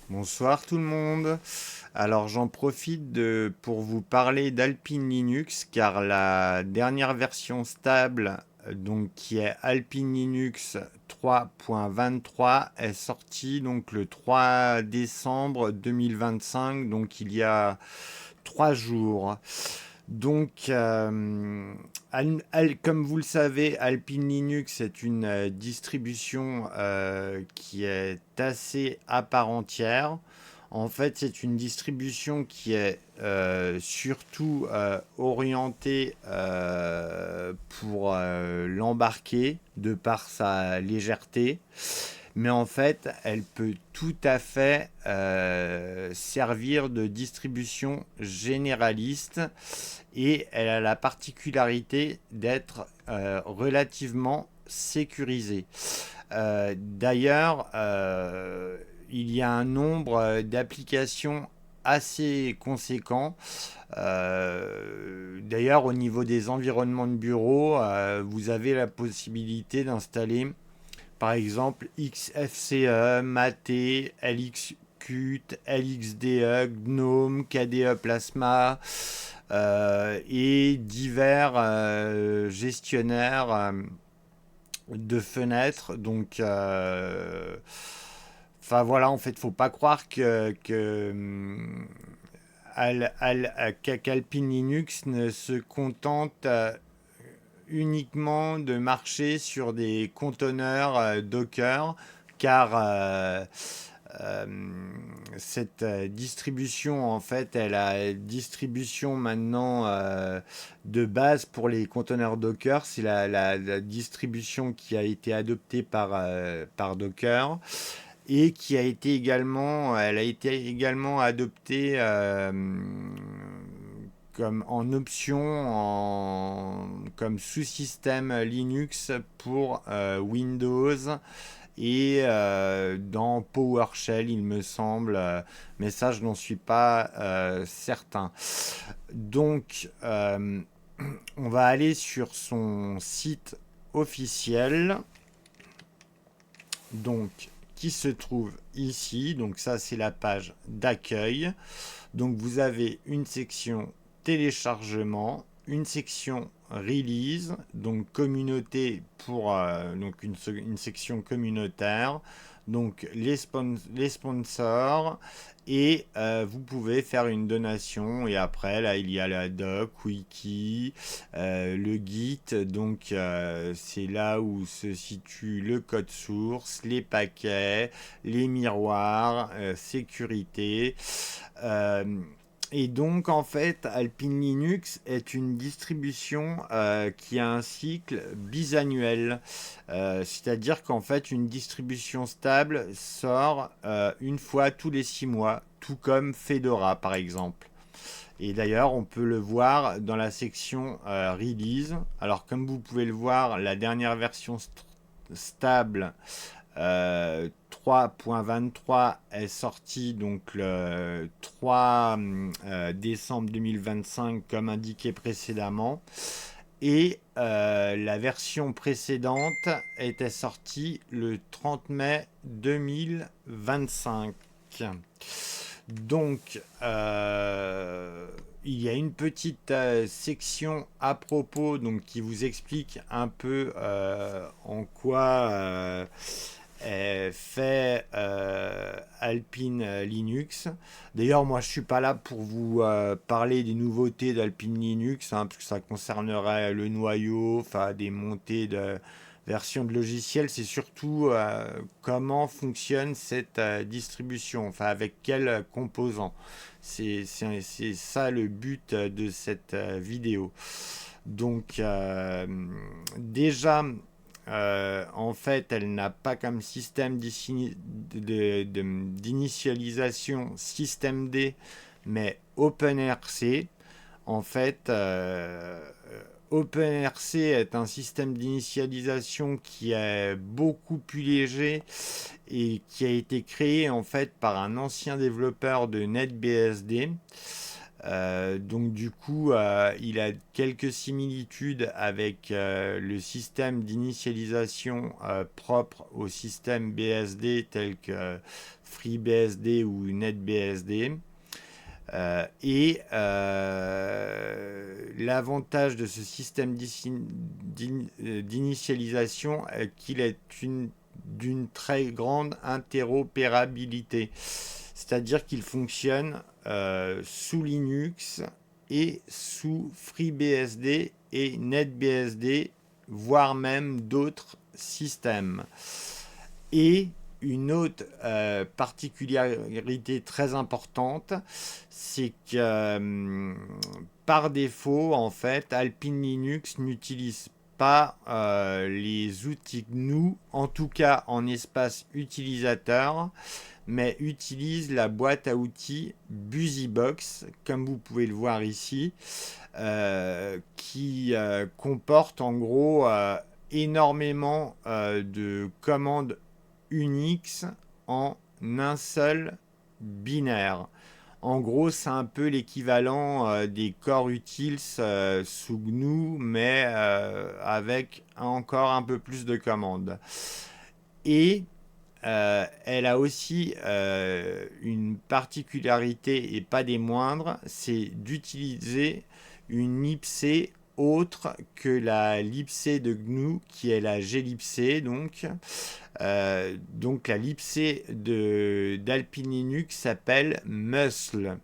Bonsoir tout le monde. Alors j'en profite pour vous parler d'Alpine Linux car la dernière version stable, donc qui est Alpine Linux 3.23, est sortie donc le 3 décembre 2025, donc il y a 3 jours. Donc, comme vous le savez, Alpine Linux est une distribution qui est assez à part entière. En fait, c'est une distribution qui est surtout orientée pour l'embarquer de par sa légèreté. Mais en fait, elle peut tout à fait servir de distribution généraliste et elle a la particularité d'être relativement sécurisée. D'ailleurs, il y a un nombre d'applications assez conséquent. D'ailleurs, au niveau des environnements de bureau, vous avez la possibilité d'installer par exemple XFCE, Mate, LXQt, LXDE, GNOME, KDE Plasma et divers gestionnaires de fenêtres. Donc, enfin voilà, en fait, faut pas croire qu'Alpine Linux ne se contente uniquement de marcher sur des conteneurs Docker, car euh, cette distribution, en fait, elle a distribution maintenant de base pour les conteneurs Docker. C'est la distribution qui a été adoptée par Docker et qui a été également, elle a été également adoptée comme en option, comme sous-système Linux pour Windows et dans PowerShell, il me semble, mais ça, je n'en suis pas certain. Donc, on va aller sur son site officiel, donc qui se trouve ici. Donc ça, c'est la page d'accueil. Donc vous avez une section téléchargement, une section release, donc communauté pour donc une section communautaire, donc les sponsors et vous pouvez faire une donation et après là il y a la doc, wiki, le git, donc c'est là où se situe le code source, les paquets, les miroirs, sécurité. Euh, et donc, en fait, Alpine Linux est une distribution qui a un cycle bisannuel. C'est-à-dire qu'en fait, une distribution stable sort une fois tous les 6 mois, tout comme Fedora, par exemple. Et d'ailleurs, on peut le voir dans la section Release. Alors, comme vous pouvez le voir, la dernière version stable 3.23 est sorti donc le 3 décembre 2025 comme indiqué précédemment et la version précédente était sortie le 30 mai 2025. Donc il y a une petite section à propos donc qui vous explique un peu en quoi fait Alpine Linux. D'ailleurs, moi, je suis pas là pour vous parler des nouveautés d'Alpine Linux, hein, parce que ça concernerait le noyau, enfin des montées de versions de logiciels. C'est surtout comment fonctionne cette distribution, enfin avec quels composants. C'est ça le but de cette vidéo. Donc, déjà, en fait, elle n'a pas comme système d'initialisation système D, mais OpenRC. En fait, OpenRC est un système d'initialisation qui est beaucoup plus léger et qui a été créé en fait par un ancien développeur de NetBSD. Donc du coup, il a quelques similitudes avec le système d'initialisation propre au système BSD tel que FreeBSD ou NetBSD. L'avantage de ce système d'initialisation est qu'il est d'une très grande interopérabilité. C'est-à-dire qu'il fonctionne sous Linux et sous FreeBSD et NetBSD, voire même d'autres systèmes. Et une autre particularité très importante, c'est que par défaut, en fait, Alpine Linux n'utilise pas les outils GNU, en tout cas en espace utilisateur, mais utilise la boîte à outils BusyBox, comme vous pouvez le voir ici, qui comporte en gros énormément de commandes Unix en un seul binaire. En gros, c'est un peu l'équivalent des core utils sous GNU, mais avec encore un peu plus de commandes. Et elle a aussi une particularité, et pas des moindres, c'est d'utiliser une libc autre que la libc de GNU, qui est la glibc. Donc la libc d'Alpine Linux s'appelle Muscle,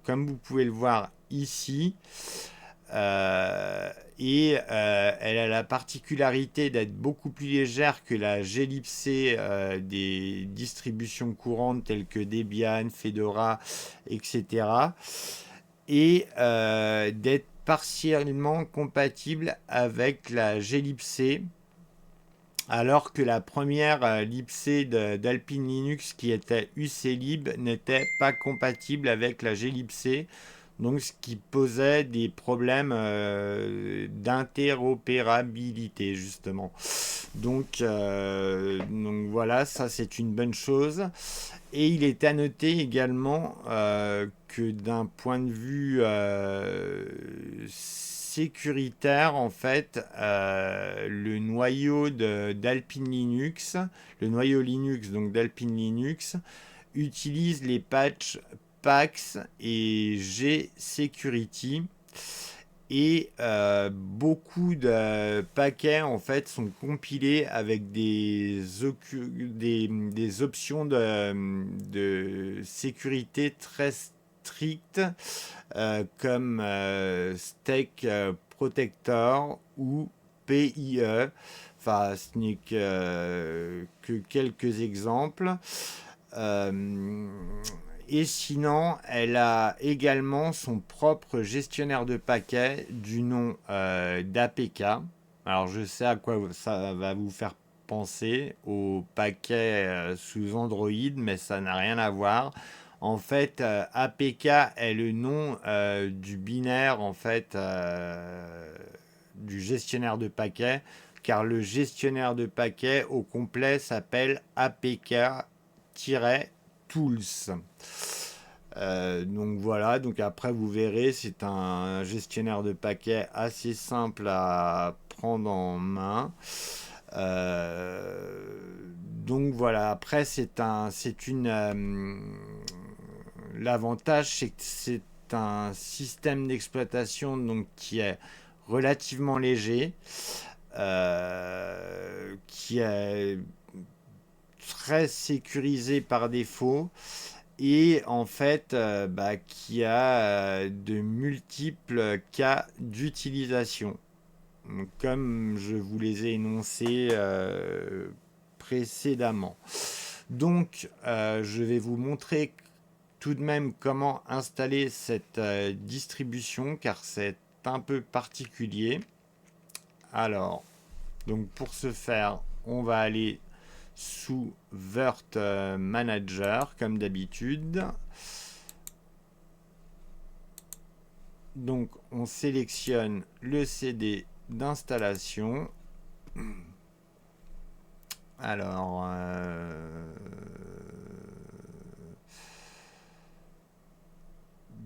comme vous pouvez le voir ici. Elle a la particularité d'être beaucoup plus légère que la glibc des distributions courantes telles que Debian, Fedora, etc. Et d'être partiellement compatible avec la glibc, alors que la première libc d'Alpine Linux, qui était uclib, n'était pas compatible avec la glibc, donc ce qui posait des problèmes d'interopérabilité justement. Donc voilà, ça c'est une bonne chose. Et il est à noter également que d'un point de vue sécuritaire, en fait, le noyau d'Alpine Linux, le noyau Linux donc d'Alpine Linux, utilise les patchs PAX et G-Security. Et beaucoup de paquets en fait sont compilés avec des options de sécurité très strictes comme Stake Protector ou PIE. Enfin, ce n'est que quelques exemples. Euh, et sinon, elle a également son propre gestionnaire de paquets du nom d'APK. Alors, je sais à quoi ça va vous faire penser, au paquet sous Android, mais ça n'a rien à voir. En fait, APK est le nom du binaire, en fait, du gestionnaire de paquets, car le gestionnaire de paquets au complet s'appelle APK-Tools. Donc voilà, donc après vous verrez, c'est un gestionnaire de paquets assez simple à prendre en main. Donc voilà, après l'avantage c'est que c'est un système d'exploitation donc qui est relativement léger, qui est très sécurisé par défaut et en fait qui a de multiples cas d'utilisation. Comme je vous les ai énoncés précédemment. Donc je vais vous montrer tout de même comment installer cette distribution car c'est un peu particulier. Alors, donc pour ce faire, on va aller sous Virt Manager comme d'habitude. Donc on sélectionne le CD d'installation. Alors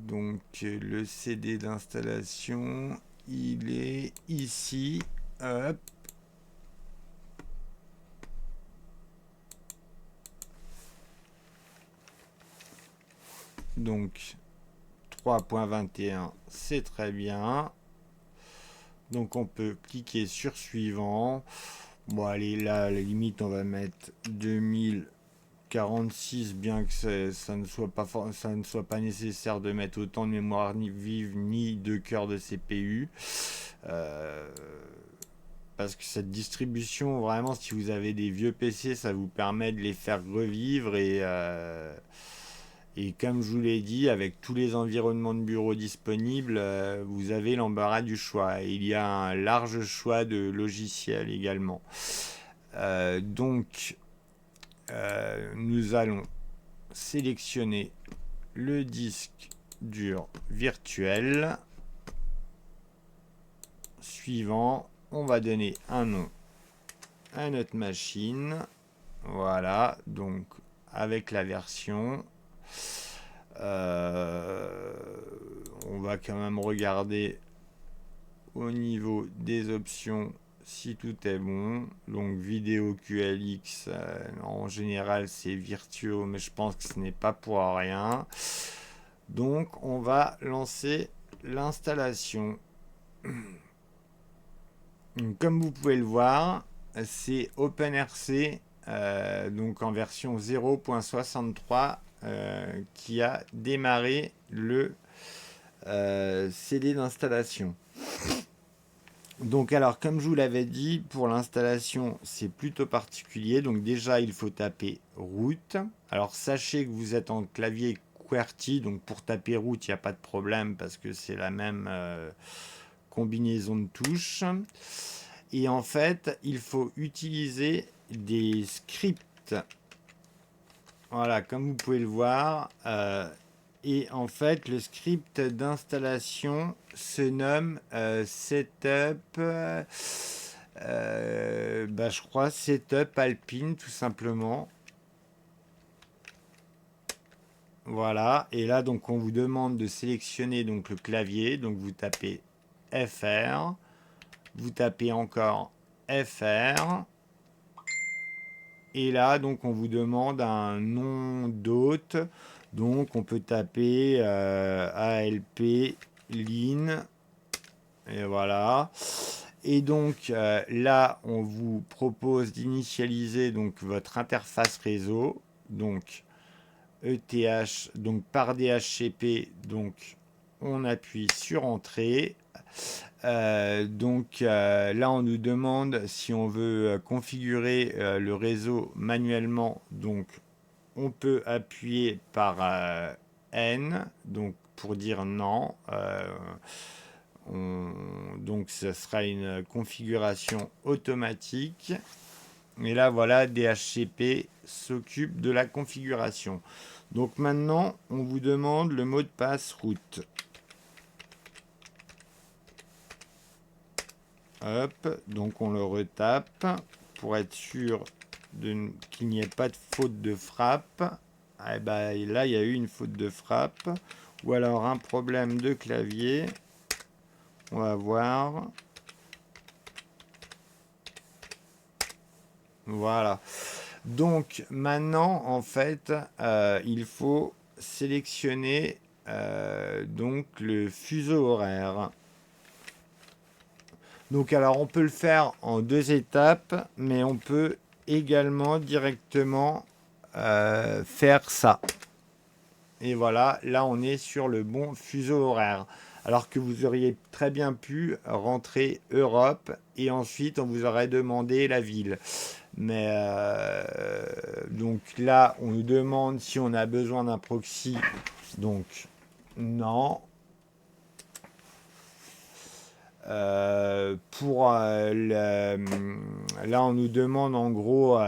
donc le CD d'installation, il est ici. Hop. Donc 3.21, c'est très bien. Donc on peut cliquer sur suivant. Bon allez, là à la limite on va mettre 2046, bien que ça ne soit pas nécessaire de mettre autant de mémoire vive ni de cœur de CPU. Parce que cette distribution, vraiment, si vous avez des vieux PC, ça vous permet de les faire revivre et comme je vous l'ai dit, avec tous les environnements de bureau disponibles, vous avez l'embarras du choix. Il y a un large choix de logiciels également. Donc, nous allons sélectionner le disque dur virtuel. Suivant, on va donner un nom à notre machine. Voilà, donc avec la version. On va quand même regarder au niveau des options si tout est bon. Donc vidéo QLX, en général c'est Virtuo, mais je pense que ce n'est pas pour rien. Donc on va lancer l'installation. Comme vous pouvez le voir, c'est OpenRC, donc en version 0.63, qui a démarré le CD d'installation. Donc alors, comme je vous l'avais dit, pour l'installation, c'est plutôt particulier. Donc déjà, il faut taper root. Alors sachez que vous êtes en clavier QWERTY, donc pour taper root, il n'y a pas de problème parce que c'est la même combinaison de touches. Et en fait, il faut utiliser des scripts. Voilà, comme vous pouvez le voir. Et en fait, le script d'installation se nomme Setup. Je crois Setup Alpine, tout simplement. Voilà. Et là, donc, on vous demande de sélectionner donc le clavier. Donc, vous tapez FR. Vous tapez encore FR. Et là, donc, on vous demande un nom d'hôte. Donc, on peut taper ALP Line. Et voilà. Et donc, là, on vous propose d'initialiser donc votre interface réseau. Donc, ETH, donc par DHCP. Donc, on appuie sur Entrée. Là, on nous demande si on veut configurer le réseau manuellement. Donc, on peut appuyer par N, donc pour dire non. Donc, ce sera une configuration automatique. Et là, voilà, DHCP s'occupe de la configuration. Donc maintenant, on vous demande le mot de passe route. Hop, donc on le retape pour être sûr qu'il n'y ait pas de faute de frappe. Ah, là, il y a eu une faute de frappe. Ou alors un problème de clavier. On va voir. Voilà. Donc maintenant, en fait, il faut sélectionner donc le fuseau horaire. Donc alors on peut le faire en 2 étapes, mais on peut également directement faire ça. Et voilà, là on est sur le bon fuseau horaire. Alors que vous auriez très bien pu rentrer Europe et ensuite on vous aurait demandé la ville. Mais donc là on nous demande si on a besoin d'un proxy. Donc non. Là, on nous demande en gros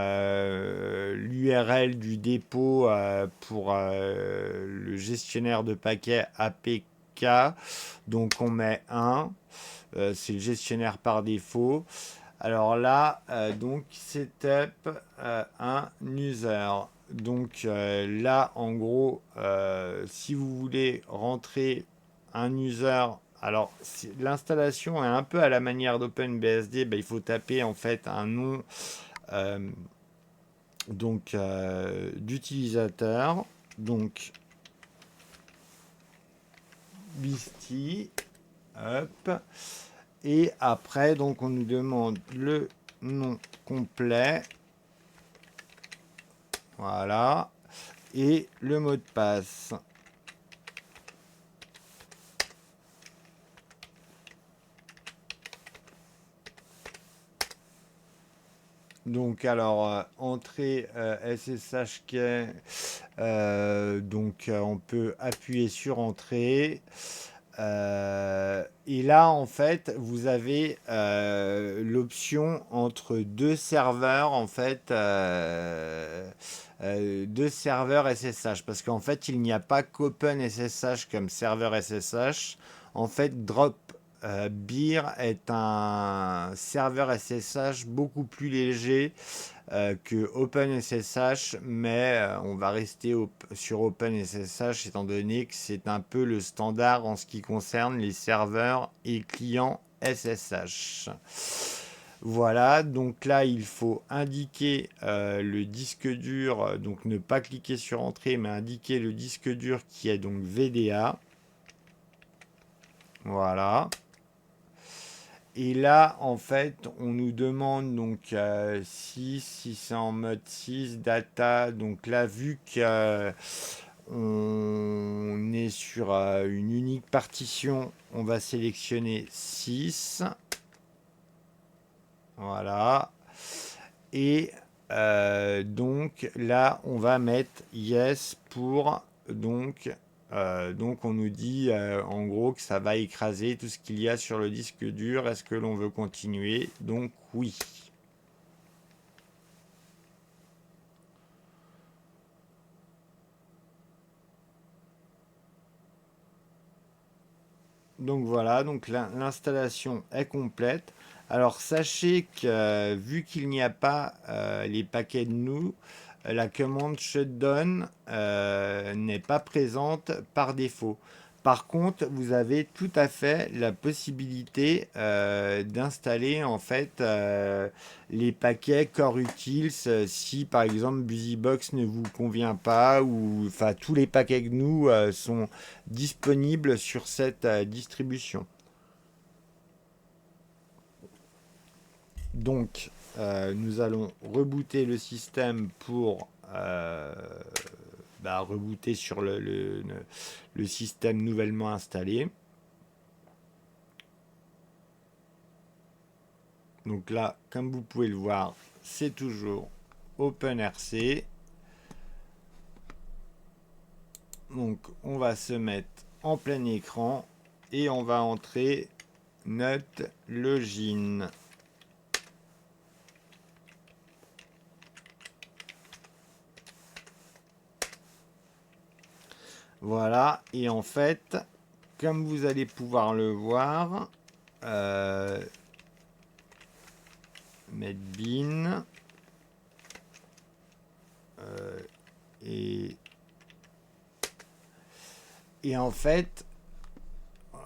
l'URL du dépôt pour le gestionnaire de paquets APK. Donc, on met 1. C'est le gestionnaire par défaut. Alors là, donc, setup un user. Donc là, en gros, si vous voulez rentrer un user. Alors, l'installation est un peu à la manière d'OpenBSD. Ben, il faut taper en fait un nom euh, d'utilisateur. Donc, Bisty. Hop. Et après, donc, on nous demande le nom complet. Voilà. Et le mot de passe. Donc alors entrée SSH key, on peut appuyer sur entrée. Et là en fait vous avez l'option entre deux serveurs en fait deux serveurs SSH parce qu'en fait il n'y a pas qu'OpenSSH comme serveur SSH. En fait Beer est un serveur SSH beaucoup plus léger que OpenSSH, mais on va rester sur OpenSSH étant donné que c'est un peu le standard en ce qui concerne les serveurs et clients SSH. Voilà, donc là il faut indiquer le disque dur, donc ne pas cliquer sur entrée, mais indiquer le disque dur qui est donc VDA. Voilà. Et là, en fait, on nous demande donc 6, si c'est en mode 6, data. Donc là, vu qu'on est sur une unique partition, on va sélectionner 6. Voilà. Et donc là, on va mettre yes pour donc on nous dit en gros que ça va écraser tout ce qu'il y a sur le disque dur. Est-ce que l'on veut continuer? Donc oui. Donc voilà, donc l'installation est complète. Alors sachez que vu qu'il n'y a pas les paquets de nous, la commande shutdown n'est pas présente par défaut. Par contre, vous avez tout à fait la possibilité d'installer en fait les paquets Core Utils si par exemple BusyBox ne vous convient pas ou enfin tous les paquets GNU sont disponibles sur cette distribution. Donc, nous allons rebooter le système pour rebooter sur le système nouvellement installé. Donc là, comme vous pouvez le voir, c'est toujours OpenRC. Donc, on va se mettre en plein écran et on va entrer notre login. Voilà, et en fait, comme vous allez pouvoir le voir, mettre bin et en fait,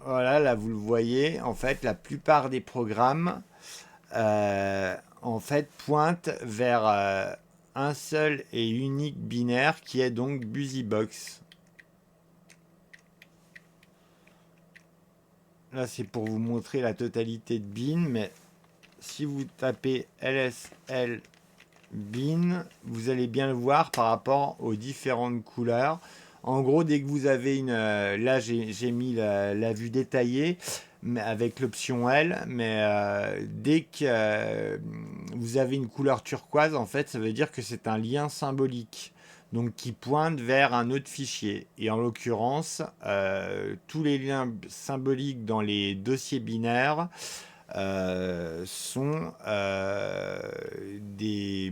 voilà, là vous le voyez, en fait, la plupart des programmes en fait pointent vers un seul et unique binaire qui est donc BusyBox. Là, c'est pour vous montrer la totalité de bin, mais si vous tapez LSL bin, vous allez bien le voir par rapport aux différentes couleurs. En gros, dès que vous avez une... là, j'ai mis la vue détaillée mais avec l'option L, mais dès que vous avez une couleur turquoise, en fait, ça veut dire que c'est un lien symbolique. Donc qui pointe vers un autre fichier. Et en l'occurrence, tous les liens symboliques dans les dossiers binaires sont des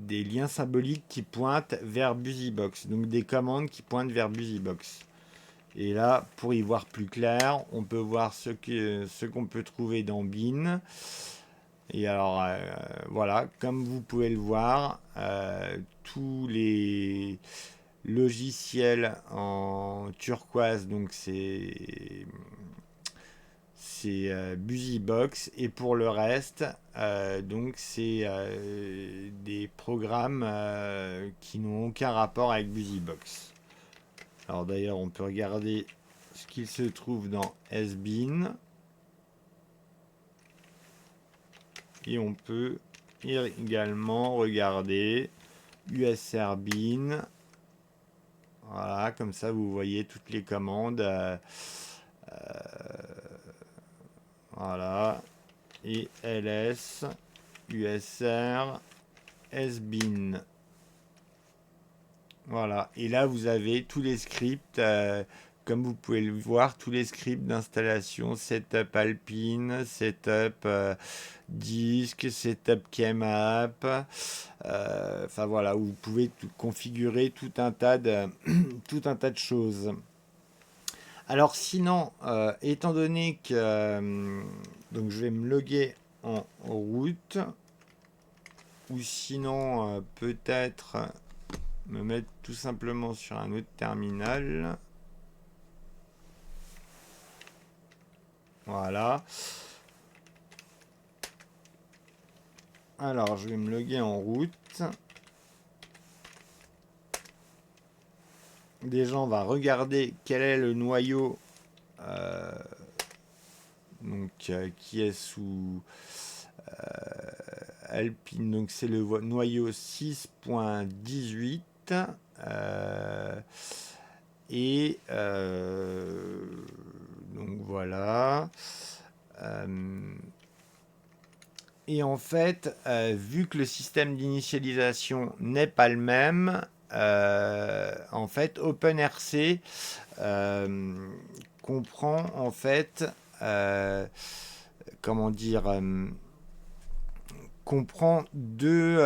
liens symboliques qui pointent vers BusyBox, donc des commandes qui pointent vers BusyBox. Et là, pour y voir plus clair, on peut voir ce qu'on peut trouver dans bin. Et alors, voilà, comme vous pouvez le voir, tous logiciel en turquoise, donc c'est BusyBox, et pour le reste, donc c'est des programmes qui n'ont aucun rapport avec BusyBox. Alors d'ailleurs, on peut regarder ce qu'il se trouve dans SBean, et on peut également regarder USRBean. Voilà, comme ça vous voyez toutes les commandes. Voilà, et ls, usr, sbin. Voilà, et là vous avez tous les scripts, comme vous pouvez le voir, tous les scripts d'installation, setup Alpine, setup disk, setup Kmap. Enfin voilà, où vous pouvez configurer tout un tas de, tout un tas de choses. Alors sinon, étant donné que donc je vais me loguer en route, ou sinon peut-être me mettre tout simplement sur un autre terminal. Voilà. Alors je vais me loguer en route. Déjà on va regarder quel est le noyau donc qui est sous Alpine, donc c'est le noyau 6.18 et donc voilà. Et en fait, vu que le système d'initialisation n'est pas le même, en fait, OpenRC comprend en fait, comment dire, comprend deux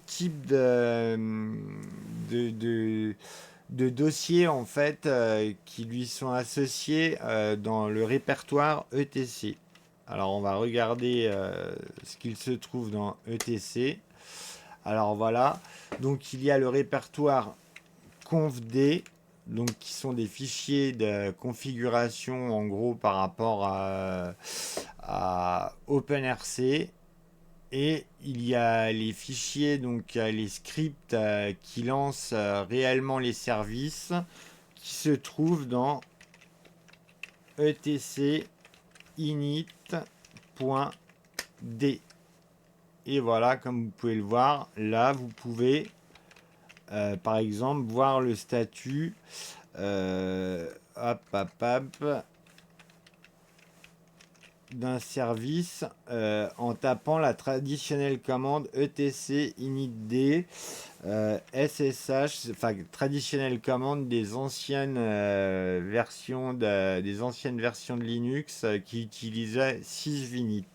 types de dossiers en fait qui lui sont associés dans le répertoire ETC. Alors on va regarder ce qu'il se trouve dans ETC. Alors voilà, donc il y a le répertoire confd, donc qui sont des fichiers de configuration en gros par rapport à OpenRC. Et il y a les fichiers, donc les scripts qui lancent réellement les services, qui se trouvent dans etc init.d. Et voilà, comme vous pouvez le voir, là vous pouvez par exemple voir le statut d'un service en tapant la traditionnelle commande etc initd SSH, enfin traditionnelle commande des anciennes versions de Linux qui utilisaient sysvinit.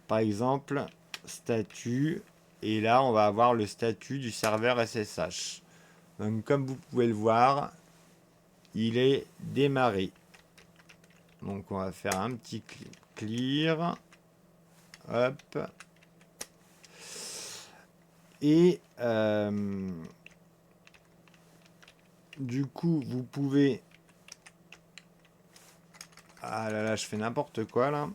Par exemple, statut, et là on va avoir le statut du serveur SSH. Donc comme vous pouvez le voir, il est démarré. Donc on va faire un petit clear. Hop. Et du coup, vous pouvez... Ah là là, je fais n'importe quoi là.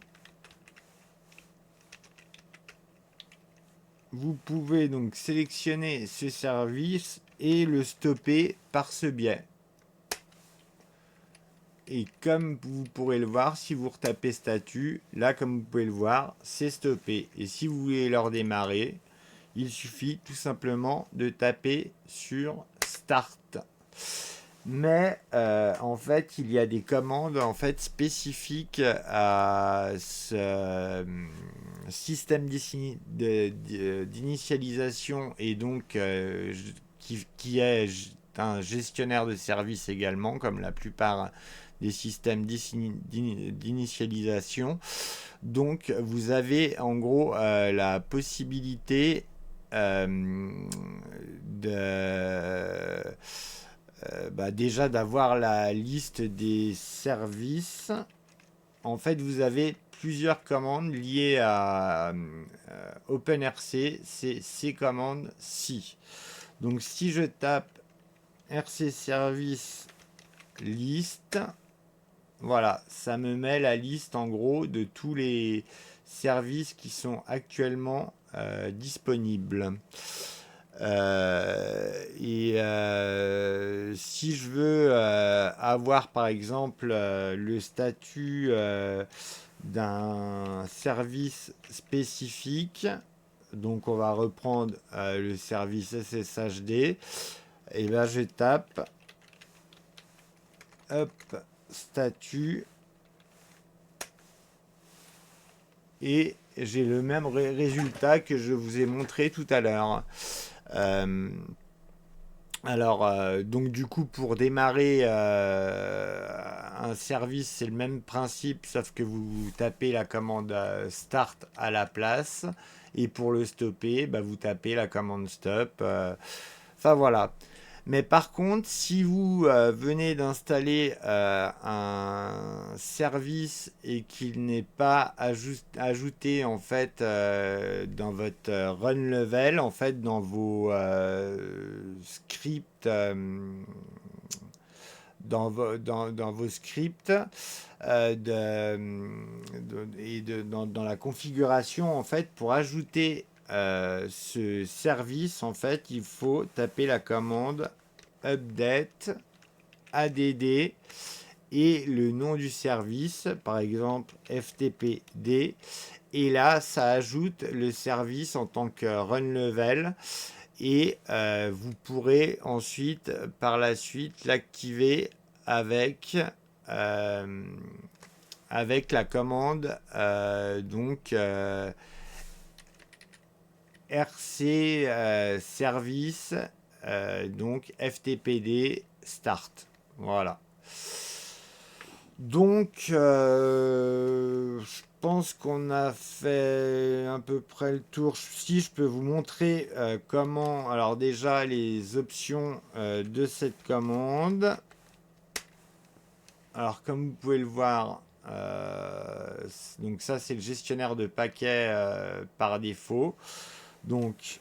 Vous pouvez donc sélectionner ce service et le stopper par ce biais. Et comme vous pourrez le voir, si vous retapez statut, là comme vous pouvez le voir, c'est stoppé. Et si vous voulez le redémarrer, il suffit tout simplement de taper sur Start. Mais en fait, il y a des commandes en fait spécifiques à ce système d'initialisation et donc qui est un gestionnaire de services également, comme la plupart des systèmes d'initialisation. Donc, vous avez en gros la possibilité déjà d'avoir la liste des services. En fait, vous avez plusieurs commandes liées à OpenRC, c'est ces commandes-ci. Donc si je tape RC service list, voilà, ça me met la liste en gros de tous les services qui sont actuellement disponibles. Si je veux avoir par exemple le statut d'un service spécifique, donc on va reprendre le service SSHD, et là je tape up statut et j'ai le même résultat que je vous ai montré tout à l'heure. Donc du coup, pour démarrer un service, c'est le même principe, sauf que vous tapez la commande start à la place. Et pour le stopper, bah, vous tapez la commande stop. Enfin voilà. Mais par contre, si vous venez d'installer un service et qu'il n'est pas ajouté en fait dans votre run level, en fait dans vos scripts, dans vos scripts dans la configuration en fait pour ajouter ce service, en fait, il faut taper la commande update add et le nom du service, par exemple ftpd. Et là, ça ajoute le service en tant que run level. Et vous pourrez ensuite, par la suite, l'activer avec la commande RC service donc ftpd start. Voilà. Donc je pense qu'on a fait à peu près le tour. Si je peux vous montrer comment, alors déjà les options de cette commande. Alors comme vous pouvez le voir, donc ça c'est le gestionnaire de paquets par défaut. Donc,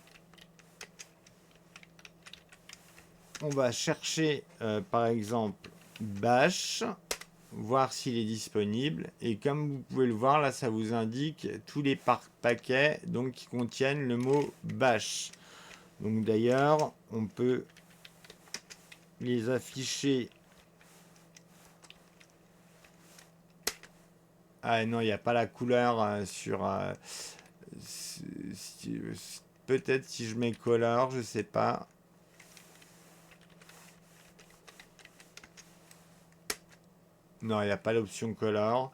on va chercher par exemple bash, voir s'il est disponible. Et comme vous pouvez le voir, là, ça vous indique tous les paquets donc, qui contiennent le mot bash. Donc d'ailleurs, on peut les afficher. Ah non, il n'y a pas la couleur sur... peut-être si je mets color, je sais pas. Non, il n'y a pas l'option color.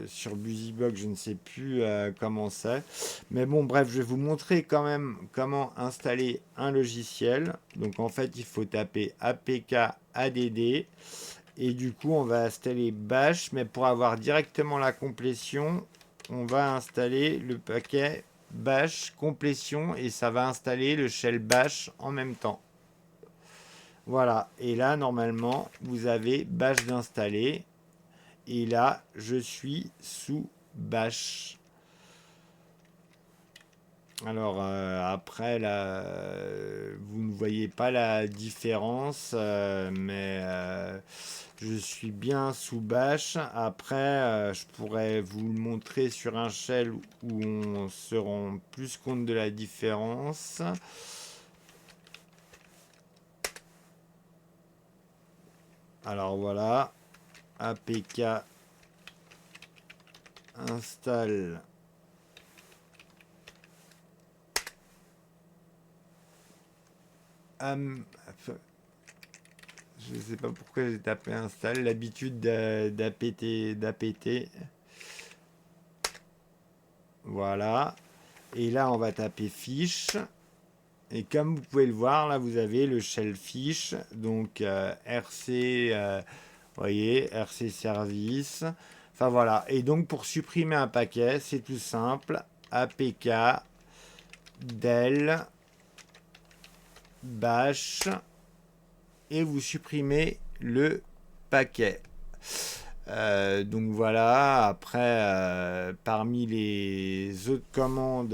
Sur BusyBox, je ne sais plus comment c'est. Mais bon, bref, je vais vous montrer quand même comment installer un logiciel. Donc en fait, il faut taper apk add. Et du coup, on va installer bash. Mais pour avoir directement la complétion, on va installer le paquet bash complétion. Et ça va installer le shell bash en même temps. Voilà, et là normalement vous avez bash d'installer et là je suis sous bash. Alors après là vous ne voyez pas la différence mais je suis bien sous bash. Après je pourrais vous le montrer sur un shell où on se rend plus compte de la différence. Alors voilà, apk installe je sais pas pourquoi j'ai tapé install, l'habitude d'APT. Voilà, et là on va taper fiche. Et comme vous pouvez le voir, là vous avez le shell fiche, donc RC, voyez, RC service. Enfin voilà, et donc pour supprimer un paquet, c'est tout simple, apk del bash et vous supprimez le paquet. Donc voilà, après, parmi les autres commandes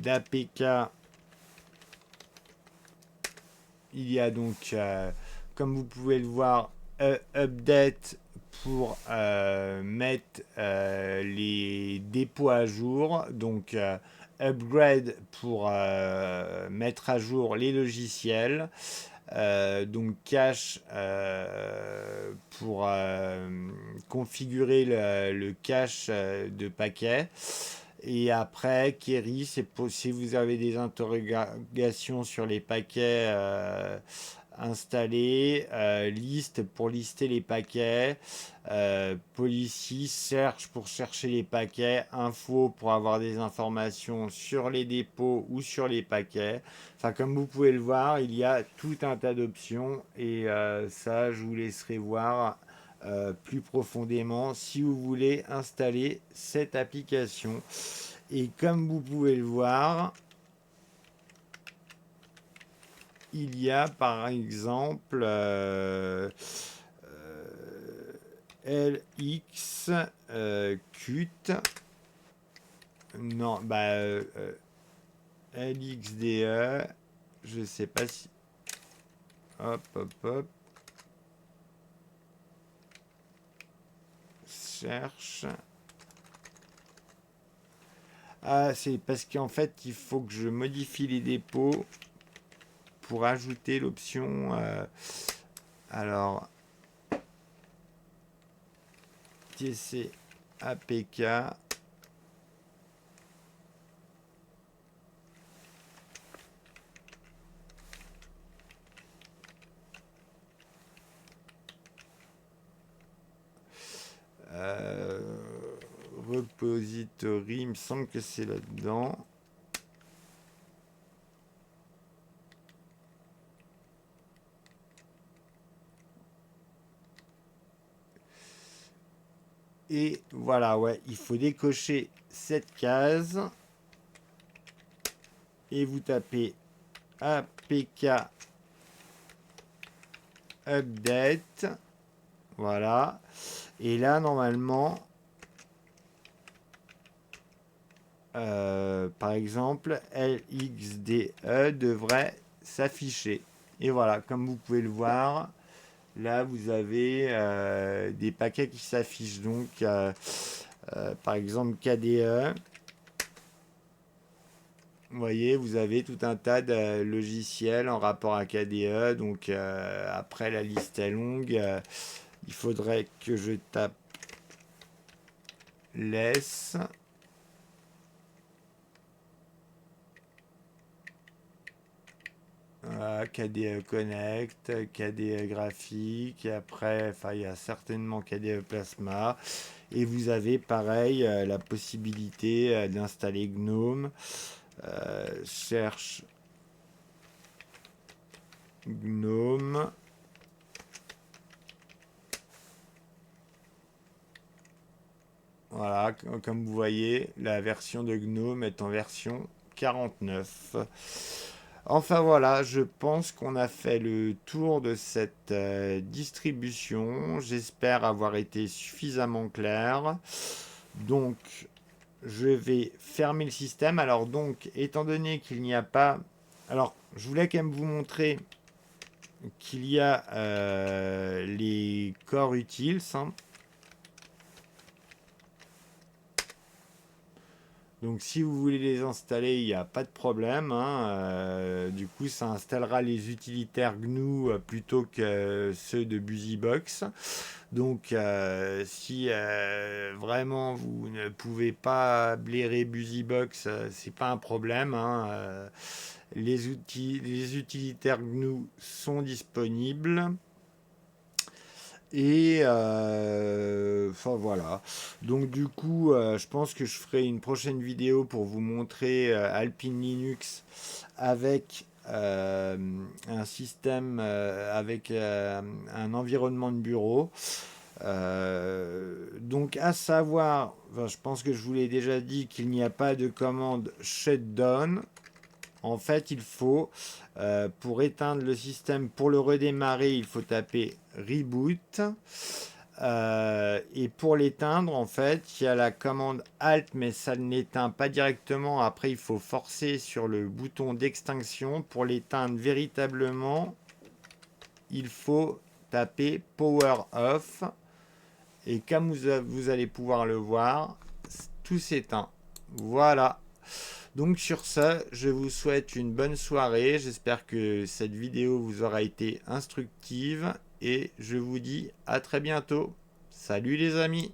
d'APK, il y a donc, comme vous pouvez le voir, update pour mettre les dépôts à jour, donc upgrade pour mettre à jour les logiciels, donc cache pour configurer le cache de paquets. Et après, query, c'est si vous avez des interrogations sur les paquets installés, liste pour lister les paquets, policy, search pour chercher les paquets, info pour avoir des informations sur les dépôts ou sur les paquets. Enfin, comme vous pouvez le voir, il y a tout un tas d'options et ça, je vous laisserai voir plus profondément si vous voulez installer cette application. Et comme vous pouvez le voir, il y a par exemple LX Qt. Non, LXDE. Je sais pas si. Hop, hop, hop. Cherche. Ah, c'est parce qu'en fait, il faut que je modifie les dépôts pour ajouter l'option. Alors, TC APK. Repository, il me semble que c'est là-dedans. Et voilà, ouais, il faut décocher cette case. Et vous tapez APK Update. Voilà. Et là, normalement, par exemple, LXDE devrait s'afficher. Et voilà, comme vous pouvez le voir, là, vous avez des paquets qui s'affichent. Donc, par exemple, KDE. Vous voyez, vous avez tout un tas de logiciels en rapport à KDE. Donc, après, la liste est longue. Il faudrait que je tape less. KDE Connect, KDE Graphique, et après, enfin, il y a certainement KDE Plasma. Et vous avez pareil la possibilité d'installer GNOME. Cherche GNOME. Voilà, comme vous voyez, la version de GNOME est en version 49. Enfin voilà, je pense qu'on a fait le tour de cette distribution. J'espère avoir été suffisamment clair. Donc, je vais fermer le système. Alors donc, étant donné qu'il n'y a pas... Alors, je voulais quand même vous montrer qu'il y a les corps utiles. Hein. Donc si vous voulez les installer, il n'y a pas de problème. Hein. Du coup, ça installera les utilitaires GNU plutôt que ceux de BusyBox. Donc si vraiment vous ne pouvez pas blairer BusyBox, c'est pas un problème. Hein. Les utilitaires GNU sont disponibles. Et enfin voilà. Donc du coup, je pense que je ferai une prochaine vidéo pour vous montrer Alpine Linux avec un système, avec un environnement de bureau. Donc à savoir, enfin, je pense que je vous l'ai déjà dit qu'il n'y a pas de commande shutdown. En fait, il faut, pour éteindre le système, pour le redémarrer, il faut taper Reboot. Et pour l'éteindre, en fait, il y a la commande Alt, mais ça ne l'éteint pas directement. Après, il faut forcer sur le bouton d'extinction. Pour l'éteindre véritablement, il faut taper Power Off. Et comme vous allez pouvoir le voir, tout s'éteint. Voilà. Donc sur ce, je vous souhaite une bonne soirée. J'espère que cette vidéo vous aura été instructive et je vous dis à très bientôt. Salut les amis!